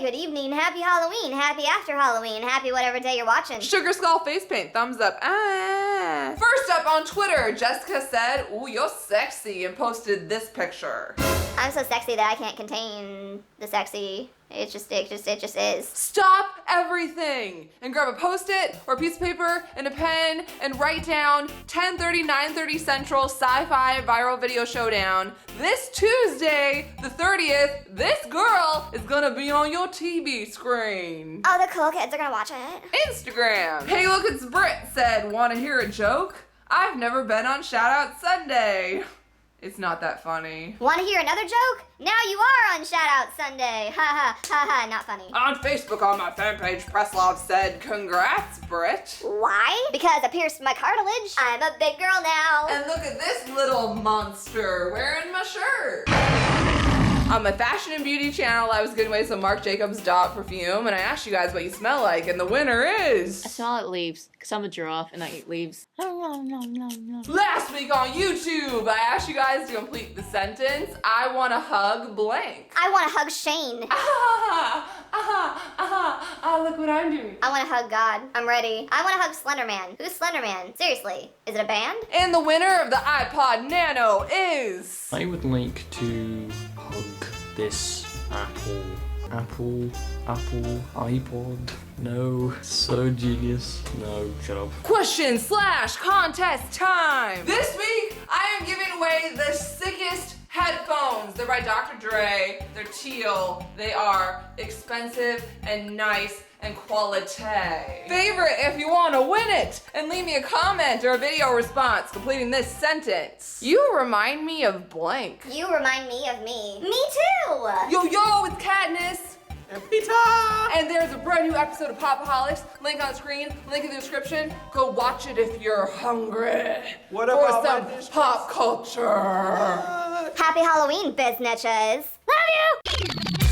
good evening, happy Halloween, happy after Halloween, happy whatever day you're watching. Sugar Skull face paint, thumbs up. Ah. First up on Twitter, Jessica said, "Ooh, you're sexy," and posted this picture. I'm so sexy that I can't contain the sexy. It just is. Stop everything and grab a Post-it or a piece of paper and a pen and write down 10:30, 9:30 Central SyFy Viral Video Showdown. This Tuesday, the 30th, this girl is gonna be on your TV screen. Oh, the cool kids are gonna watch it. Instagram. Hey, look, it's Britt said, "Wanna hear a joke? I've never been on Shoutout Sunday." It's not that funny. Wanna hear another joke? Now you are on Shoutout Sunday. Ha ha ha ha, not funny. On Facebook on my fan page, Presslov said, "Congrats, Britt." Why? Because I pierced my cartilage. I'm a big girl now. And look at this little monster wearing my shirt. On my fashion and beauty channel, I was giving away some Marc Jacobs Dot perfume, and I asked you guys what you smell like, and the winner is... I smell like leaves, because I'm a giraffe and I eat leaves. Last week on YouTube, I asked you guys to complete the sentence, "I want to hug blank." I wanna hug Shane. Look what I'm doing. I wanna hug God. I'm ready. I wanna hug Slenderman. Who's Slenderman? Seriously, is it a band? And the winner of the iPod Nano is... I would like to hug this Apple iPod. No, so genius. No, shut up. Question/contest time. This week, I am giving away the sickest headphones. They're by Dr. Dre. They're teal. They are expensive and nice and quality. Favorite if you want to win it, and leave me a comment or a video response completing this sentence. You remind me of blank. You remind me of me. Me too! Yo, yo, it's Katniss. And Peter! And there's a brand new episode of POPOHOLICS. Link on the screen, link in the description. Go watch it if you're hungry. What for about some my dish? pop culture? Happy Halloween, biznitches. Love you!